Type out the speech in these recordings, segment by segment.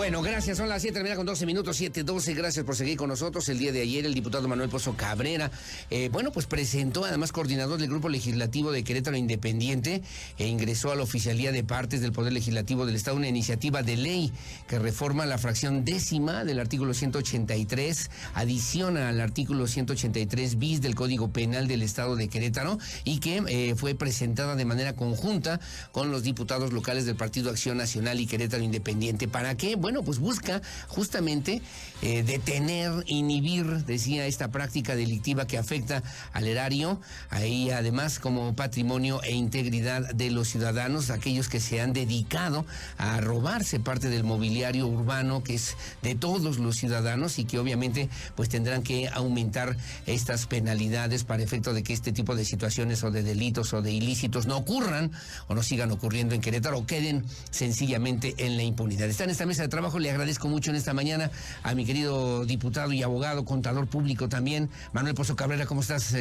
Bueno, gracias. Son las 7:12, 7:12. Gracias por seguir con nosotros. El día de ayer, el diputado Manuel Pozo Cabrera, pues presentó, además coordinador del Grupo Legislativo de Querétaro Independiente, e ingresó a la Oficialía de Partes del Poder Legislativo del Estado una iniciativa de ley que reforma la fracción 10ª del artículo 183, adiciona al artículo 183 bis del Código Penal del Estado de Querétaro y que fue presentada de manera conjunta con los diputados locales del Partido Acción Nacional y Querétaro Independiente. ¿Para qué? Bueno, pues busca justamente detener, inhibir, decía, esta práctica delictiva que afecta al erario, ahí además como patrimonio e integridad de los ciudadanos, aquellos que se han dedicado a robarse parte del mobiliario urbano que es de todos los ciudadanos y que obviamente pues tendrán que aumentar estas penalidades para efecto de que este tipo de situaciones o de delitos o de ilícitos no ocurran o no sigan ocurriendo en Querétaro o queden sencillamente en la impunidad. Está en esta mesa de trabajo, le agradezco mucho en esta mañana a mi querido diputado y abogado, contador público también, Manuel Pozo Cabrera. ¿Cómo estás,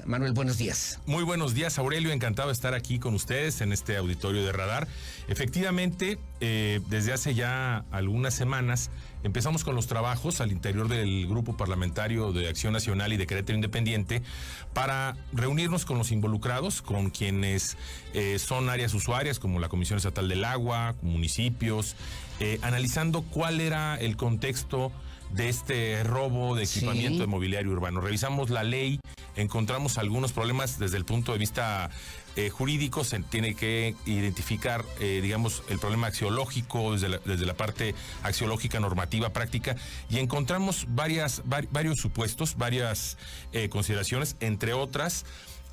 Manuel? Buenos días. Muy buenos días, Aurelio. Encantado de estar aquí con ustedes en este auditorio de Radar. Efectivamente, desde hace ya algunas semanas empezamos con los trabajos al interior del Grupo Parlamentario de Acción Nacional y de Querétaro Independiente para reunirnos con los involucrados, con quienes son áreas usuarias como la Comisión Estatal del Agua, municipios, analizando cuál era el contexto de este robo de equipamiento de mobiliario urbano. Revisamos la ley, encontramos algunos problemas desde el punto de vista jurídico. Se tiene que identificar, el problema axiológico desde la parte axiológica, normativa, práctica, y encontramos varios supuestos, varias consideraciones, entre otras,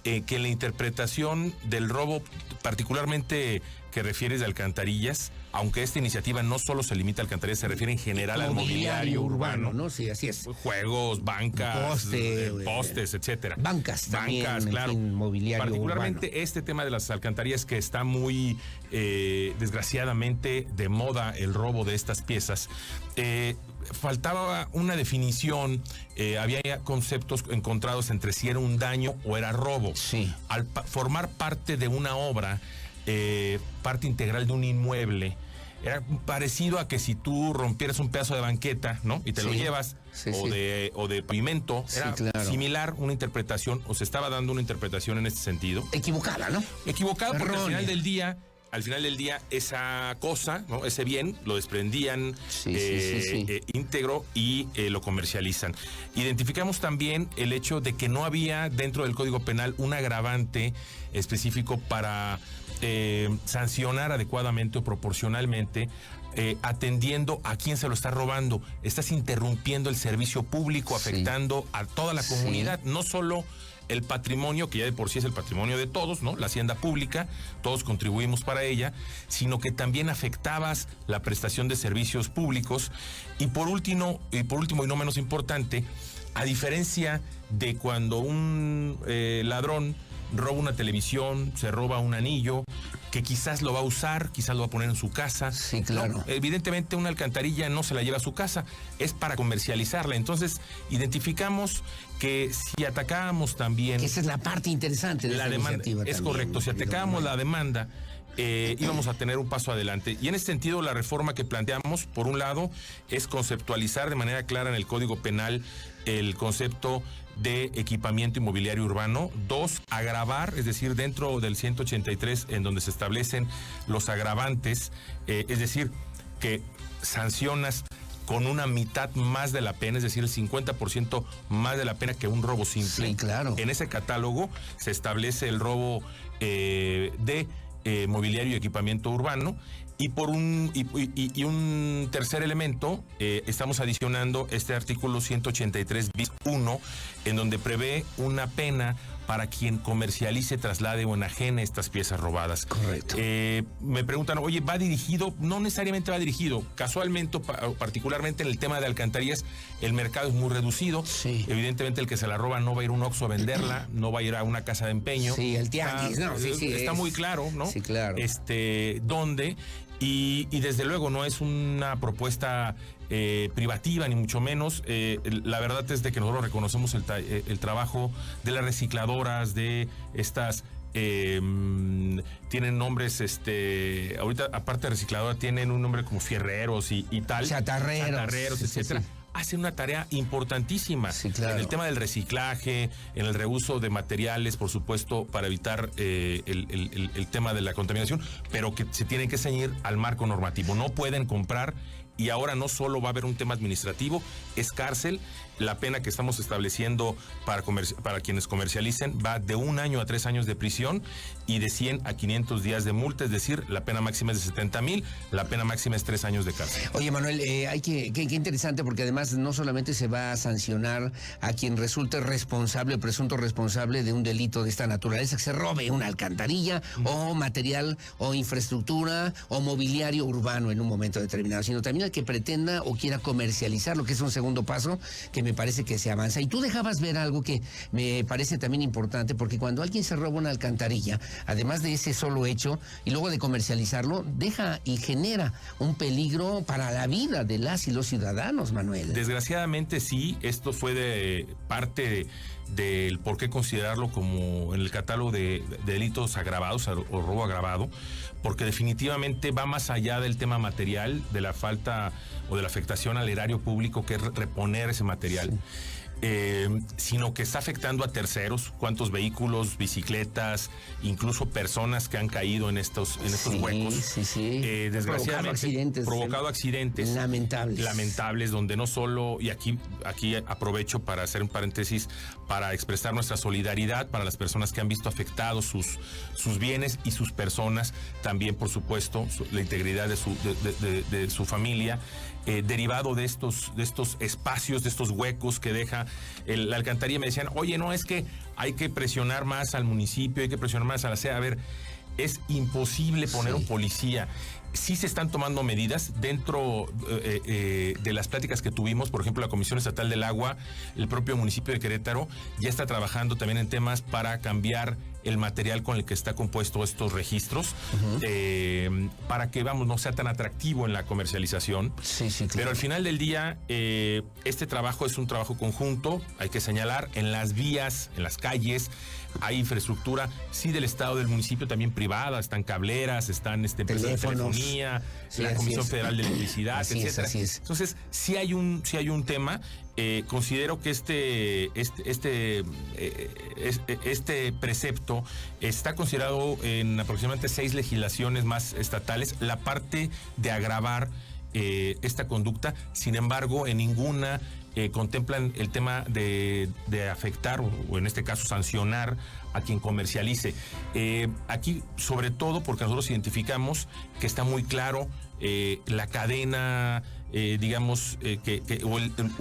que la interpretación del robo, particularmente que refieres de alcantarillas, aunque esta iniciativa no solo se limita a alcantarillas, se refiere en general al mobiliario urbano, ¿no? Sí, así es. Juegos, bancas, postes, etcétera. Bancas, claro. Mobiliario particularmente urbano. Este tema de las alcantarillas, que está muy, desgraciadamente, de moda el robo de estas piezas. Faltaba una definición, había conceptos encontrados entre si era un daño o era robo. Sí. Al formar parte de una obra, parte integral de un inmueble, era parecido a que si tú rompieras un pedazo de banqueta, ¿no? Y te lo llevas, o de pavimento, era similar una interpretación, o se estaba dando una interpretación en este sentido. Equivocada, ¿no? Equivocada, porque al final del día, esa cosa, ¿no? Ese bien, lo desprendían íntegro y lo comercializan. Identificamos también el hecho de que no había dentro del Código Penal un agravante específico para sancionar adecuadamente o proporcionalmente, atendiendo a quién se lo está robando. Estás interrumpiendo el servicio público, afectando a toda la comunidad, no solo el patrimonio, que ya de por sí es el patrimonio de todos, ¿no? La hacienda pública, todos contribuimos para ella, sino que también afectabas la prestación de servicios públicos. Y por último y no menos importante, a diferencia de cuando un ladrón roba una televisión, se roba un anillo, que quizás lo va a usar, quizás lo va a poner en su casa. Sí, claro. No, evidentemente una alcantarilla no se la lleva a su casa, es para comercializarla. Entonces, identificamos que si atacábamos también... Esa es la parte interesante de la demanda. Es correcto, si atacábamos la demanda, íbamos a tener un paso adelante. Y en ese sentido, la reforma que planteamos, por un lado, es conceptualizar de manera clara en el Código Penal el concepto de equipamiento inmobiliario urbano. 2, agravar, es decir, dentro del 183, en donde se establecen los agravantes, es decir, que sancionas con una mitad más de la pena, es decir, el 50% más de la pena que un robo simple. Sí, claro. En ese catálogo se establece el robo de mobiliario y equipamiento urbano. Y por un tercer elemento, estamos adicionando este artículo 183 bis 1, en donde prevé una pena para quien comercialice, traslade o enajene estas piezas robadas. Correcto. Me preguntan, oye, ¿va dirigido? No necesariamente va dirigido. Casualmente, particularmente en el tema de alcantarillas, el mercado es muy reducido. Sí. Evidentemente, el que se la roba no va a ir a un Oxxo a venderla, no va a ir a una casa de empeño. Sí, el tianguis, ¿no? Está muy claro, ¿no? Sí, claro. ¿Dónde? Y desde luego no es una propuesta privativa, ni mucho menos. La verdad es de que nosotros reconocemos el trabajo de las recicladoras, de estas tienen nombres, ahorita aparte de recicladora tienen un nombre como fierreros y tal. Chatarreros, sí, etcétera. Sí. Hacen una tarea importantísima en el tema del reciclaje, en el reuso de materiales, por supuesto, para evitar el tema de la contaminación, pero que se tienen que ceñir al marco normativo. No pueden comprar, y ahora no solo va a haber un tema administrativo, es cárcel. La pena que estamos estableciendo para quienes comercialicen va de 1 año a 3 años de prisión y de 100 a 500 días de multa, es decir, la pena máxima es de 70,000, la pena máxima es 3 años de cárcel. Oye, Manuel, qué interesante, porque además no solamente se va a sancionar a quien resulte responsable o presunto responsable de un delito de esta naturaleza, que se robe una alcantarilla o material o infraestructura o mobiliario urbano en un momento determinado, sino también al que pretenda o quiera comercializar, lo que es un segundo paso que me parece que se avanza. Y tú dejabas ver algo que me parece también importante, porque cuando alguien se roba una alcantarilla, además de ese solo hecho, y luego de comercializarlo, deja y genera un peligro para la vida de las y los ciudadanos, Manuel. Desgraciadamente sí, esto fue de parte del por qué considerarlo como en el catálogo de delitos agravados o robo agravado, porque definitivamente va más allá del tema material, de la falta o de la afectación al erario público, que es reponer ese material. Sí. Sino que está afectando a terceros, cuántos vehículos, bicicletas, incluso personas que han caído en estos huecos. Desgraciadamente provocado accidentes lamentables, donde no solo, y aquí aprovecho para hacer un paréntesis para expresar nuestra solidaridad para las personas que han visto afectados sus bienes y sus personas, también por supuesto la integridad de su familia. Derivado de estos espacios, de estos huecos que deja la alcantarilla. Me decían, oye, no, es que hay que presionar más al municipio, hay que presionar más a la SEA. A ver, es imposible poner un policía. Sí se están tomando medidas dentro de las pláticas que tuvimos, por ejemplo, la Comisión Estatal del Agua, el propio municipio de Querétaro ya está trabajando también en temas para cambiar el material con el que está compuesto estos registros, para que, no sea tan atractivo en la comercialización. Sí, claro. Pero al final del día, este trabajo es un trabajo conjunto, hay que señalar, en las vías, en las calles, hay infraestructura, sí, del Estado, del municipio, también privada, están cableras, están empresas de telefonía, la Comisión Federal de Electricidad, etcétera. Así es. Entonces, sí hay un tema. Considero que este precepto está considerado en aproximadamente 6 legislaciones más estatales, la parte de agravar esta conducta. Sin embargo, en ninguna contemplan el tema de afectar o en este caso sancionar a quien comercialice. Aquí, sobre todo, porque nosotros identificamos que está muy claro la cadena, o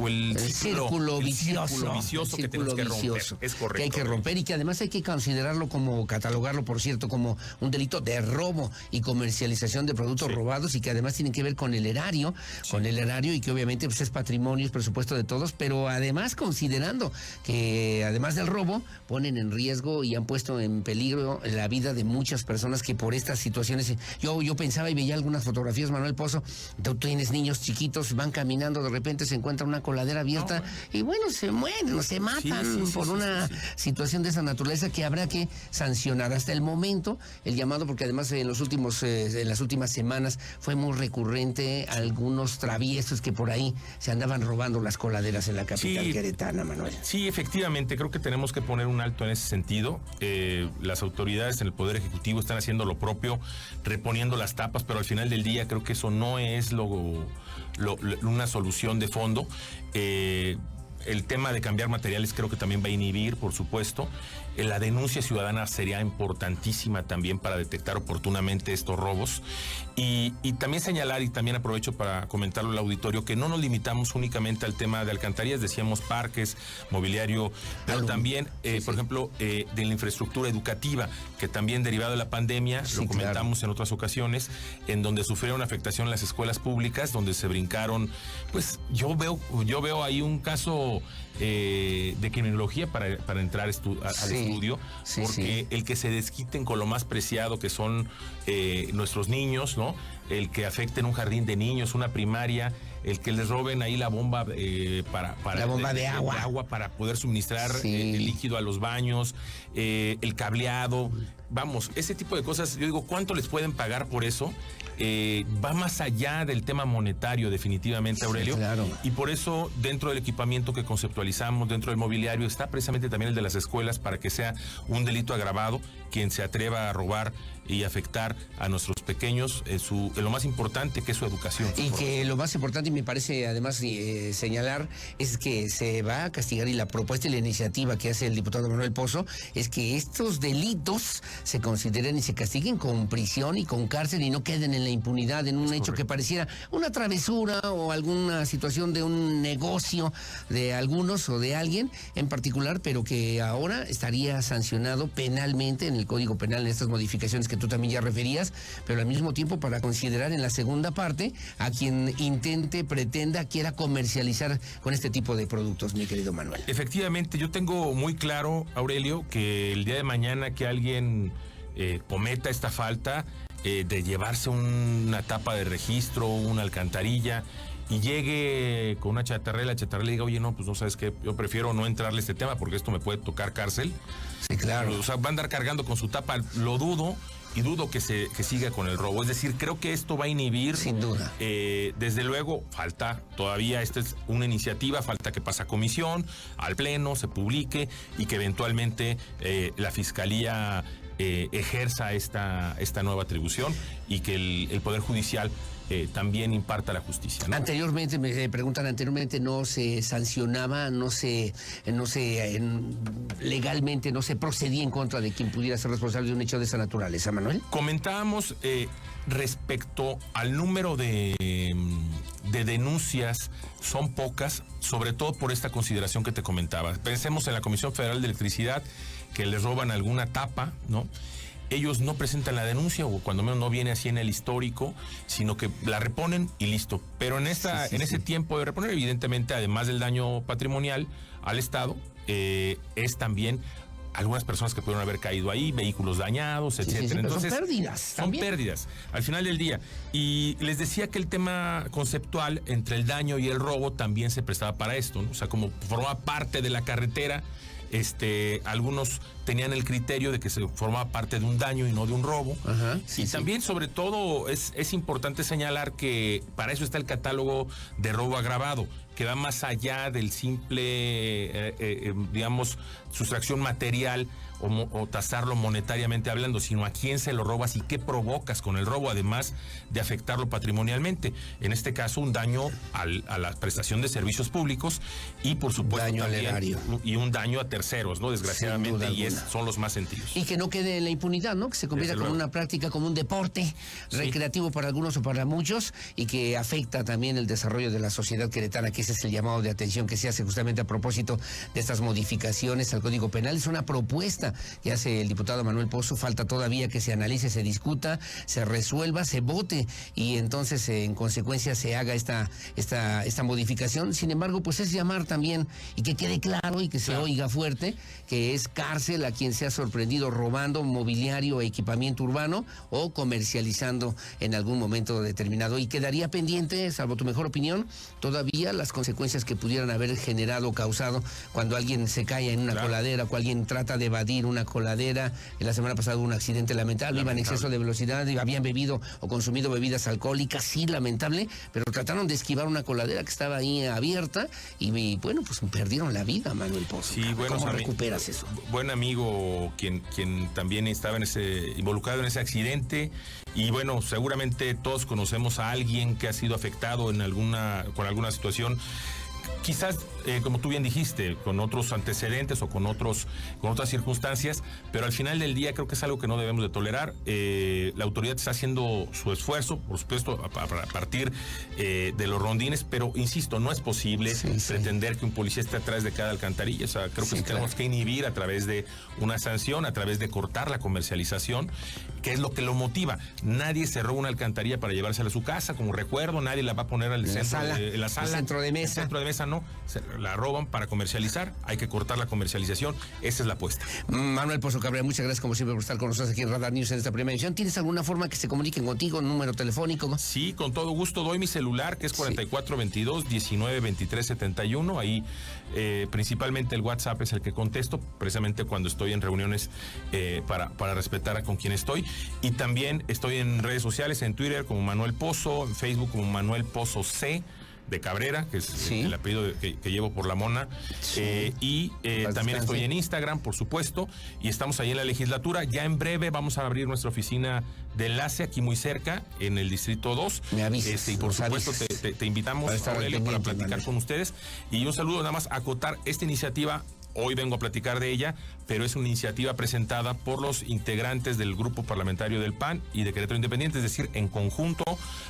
el círculo vicioso que tenemos que romper. Es correcto. Que hay que romper y que además hay que considerarlo catalogarlo, por cierto, como un delito de robo y comercialización de productos robados, y que además tienen que ver con el erario, y que obviamente pues, es patrimonio, es presupuesto de todos, pero además considerando que además del robo ponen en riesgo y han puesto en peligro la vida de muchas personas que por estas situaciones, yo pensaba y veía algunas fotografías, Manuel Pozo, tú tienes niños chiquitos, van caminando, de repente se encuentra una coladera abierta y se mueren o se matan por una situación de esa naturaleza que habrá que sancionar. Hasta el momento, el llamado, porque además en las últimas semanas fue muy recurrente algunos traviesos que por ahí se andaban robando las coladeras en la capital queretana, Manuel. Sí, efectivamente, creo que tenemos que poner un alto en ese sentido. Las autoridades en el Poder Ejecutivo están haciendo lo propio, reponiendo las tapas, pero al final del día creo que eso no es una solución de fondo. El tema de cambiar materiales creo que también va a inhibir, por supuesto. La denuncia ciudadana sería importantísima también para detectar oportunamente estos robos. Y también señalar, y también aprovecho para comentarlo al auditorio, que no nos limitamos únicamente al tema de alcantarillas, decíamos parques, mobiliario, pero también, por ejemplo, de la infraestructura educativa, que también derivado de la pandemia, lo comentamos en otras ocasiones, en donde sufrieron afectación las escuelas públicas, donde se brincaron, pues yo veo ahí un caso de criminología para entrar al estudio, porque el que se desquiten con lo más preciado que son nuestros niños, ¿no? El que afecten un jardín de niños, una primaria, el que les roben ahí la bomba para la bomba de agua para poder suministrar el líquido a los baños, el cableado, vamos, ese tipo de cosas. Yo digo, ¿cuánto les pueden pagar por eso? Va más allá del tema monetario, definitivamente, Aurelio. Claro. Y por eso, dentro del equipamiento que conceptualizamos, dentro del mobiliario, está precisamente también el de las escuelas, para que sea un delito agravado quien se atreva a robar y afectar a nuestros pequeños en lo más importante, que es su educación. Y que lo más importante, y me parece además señalar, es que se va a castigar, y la propuesta y la iniciativa que hace el diputado Manuel Pozo es que estos delitos se consideren y se castiguen con prisión y con cárcel, y no queden en la impunidad, en un hecho que pareciera una travesura o alguna situación de un negocio de algunos o de alguien en particular, pero que ahora estaría sancionado penalmente en el Código Penal, en estas modificaciones que tú también ya referías, pero al mismo tiempo para considerar en la segunda parte a quien intente, pretenda, quiera comercializar con este tipo de productos, mi querido Manuel. Efectivamente, yo tengo muy claro, Aurelio, que el día de mañana que alguien cometa esta falta de llevarse una tapa de registro, una alcantarilla, y llegue con una chatarrera, le diga, oye, no, pues no sabes qué, yo prefiero no entrarle a este tema porque esto me puede tocar cárcel. Sí, claro. O sea, va a andar cargando con su tapa, lo dudo, y dudo que siga con el robo. Es decir, creo que esto va a inhibir. Sin duda. Desde luego, falta todavía, esta es una iniciativa, falta que pase a comisión, al pleno, se publique y que eventualmente la Fiscalía ejerza esta nueva atribución y que el Poder Judicial también imparta la justicia, ¿no? Anteriormente, me preguntan, no se sancionaba, legalmente no se procedía en contra de quien pudiera ser responsable de un hecho de esa naturaleza, Manuel. Comentábamos respecto al número de denuncias, son pocas, sobre todo por esta consideración que te comentaba. Pensemos en la Comisión Federal de Electricidad, que les roban alguna tapa, ¿no? Ellos no presentan la denuncia, o cuando menos no viene así en el histórico, sino que la reponen y listo. Pero en ese tiempo de reponer, evidentemente, además del daño patrimonial al Estado, es también algunas personas que pudieron haber caído ahí, vehículos dañados, etcétera. Entonces, son pérdidas. Son pérdidas al final del día. Y les decía que el tema conceptual entre el daño y el robo también se prestaba para esto, ¿no? O sea, como formaba parte de la carretera, algunos tenían el criterio de que se formaba parte de un daño y no de un robo. Ajá, también, sobre todo, es importante señalar que para eso está el catálogo de robo agravado, que va más allá del simple, digamos, sustracción material o tasarlo monetariamente hablando, sino a quién se lo robas y qué provocas con el robo, además de afectarlo patrimonialmente. En este caso, un daño a la prestación de servicios públicos y, por supuesto, daño al erario. Y un daño a terceros, ¿no? Desgraciadamente, y son los más sentidos. Y que no quede en la impunidad, ¿no? Que se convierta como una práctica, como un deporte recreativo para algunos o para muchos, y que afecta también el desarrollo de la sociedad queretana, que ese es el llamado de atención que se hace justamente a propósito de estas modificaciones al Código Penal. Es una propuesta que hace el diputado Manuel Pozo, falta todavía que se analice, se discuta, se resuelva, se vote, y entonces en consecuencia se haga esta modificación. Sin embargo, pues es llamar también, y que quede claro y que se oiga fuerte, que es cárcel a quien se ha sorprendido robando mobiliario e equipamiento urbano o comercializando en algún momento determinado. Y quedaría pendiente, salvo tu mejor opinión, todavía las consecuencias que pudieran haber generado o causado cuando alguien se cae en una coladera, o alguien trata de evadir una coladera. En la semana pasada hubo un accidente lamentable, iban en exceso de velocidad, habían bebido o consumido bebidas alcohólicas, sí, lamentable, pero trataron de esquivar una coladera que estaba ahí abierta y bueno, pues perdieron la vida, Manuel Pozo. Sí, bueno, ¿cómo recuperas eso? Buen amigo quien también estaba involucrado en ese accidente, y bueno, seguramente todos conocemos a alguien que ha sido afectado con alguna situación. Quizás, como tú bien dijiste, con otros antecedentes o con otras circunstancias, pero al final del día creo que es algo que no debemos de tolerar. La autoridad está haciendo su esfuerzo, por supuesto, a partir de los rondines, pero insisto, no es posible pretender que un policía esté atrás de cada alcantarilla. O sea, creo que tenemos que inhibir a través de una sanción, a través de cortar la comercialización, que es lo que lo motiva. Nadie se roba una alcantarilla para llevársela a su casa, como recuerdo, nadie la va a poner en la sala, el centro de mesa. esa no, la roban para comercializar, hay que cortar la comercialización, esa es la apuesta. Manuel Pozo Cabrera, muchas gracias como siempre por estar con nosotros aquí en Radar News en esta primera emisión. ¿Tienes alguna forma que se comuniquen contigo, número telefónico? Sí, con todo gusto, doy mi celular, que es 4422-192371, ahí principalmente el WhatsApp es el que contesto, precisamente cuando estoy en reuniones para respetar a con quien estoy, y también estoy en redes sociales, en Twitter como Manuel Pozo, en Facebook como Manuel Pozo C de Cabrera, que es el apellido que llevo por la mona, y también estoy en Instagram, por supuesto, y estamos ahí en la legislatura. Ya en breve vamos a abrir nuestra oficina de enlace aquí muy cerca, en el Distrito 2. Me avisas. Y por supuesto te invitamos, Aurelio, para platicar con ustedes. Y un saludo, nada más acotar esta iniciativa. Hoy vengo a platicar de ella, pero es una iniciativa presentada por los integrantes del grupo parlamentario del PAN y de Querétaro Independiente, es decir, en conjunto,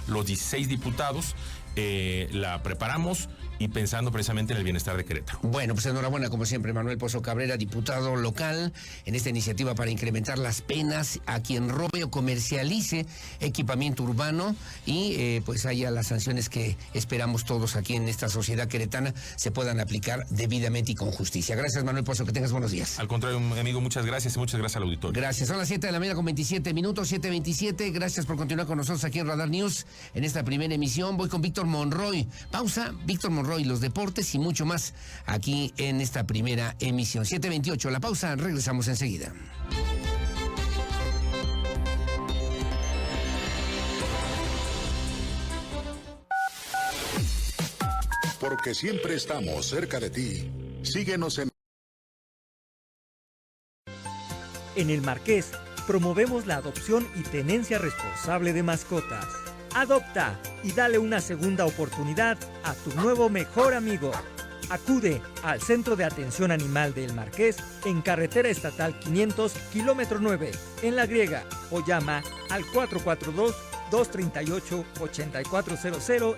los 16 diputados la preparamos y pensando precisamente en el bienestar de Querétaro. Bueno, pues enhorabuena, como siempre, Manuel Pozo Cabrera, diputado local, en esta iniciativa para incrementar las penas a quien robe o comercialice equipamiento urbano y pues haya las sanciones que esperamos todos aquí en esta sociedad queretana se puedan aplicar debidamente y con justicia. Gracias, Manuel Pozo, que tengas buenos días. Al contrario, amigo, muchas gracias y muchas gracias al auditorio. Gracias, son las 7 de la mañana con 27 minutos, 7:27. Gracias por continuar con nosotros aquí en Radar News en esta primera emisión. Voy con Víctor Monroy. Pausa, Víctor Monroy, los deportes y mucho más aquí en esta primera emisión. 7:28, la pausa, regresamos enseguida. Porque siempre estamos cerca de ti. Síguenos en... En El Marqués promovemos la adopción y tenencia responsable de mascotas. Adopta y dale una segunda oportunidad a tu nuevo mejor amigo. Acude al Centro de Atención Animal de El Marqués en Carretera Estatal 500, kilómetro 9, en La Griega, o llama al 442-238-8400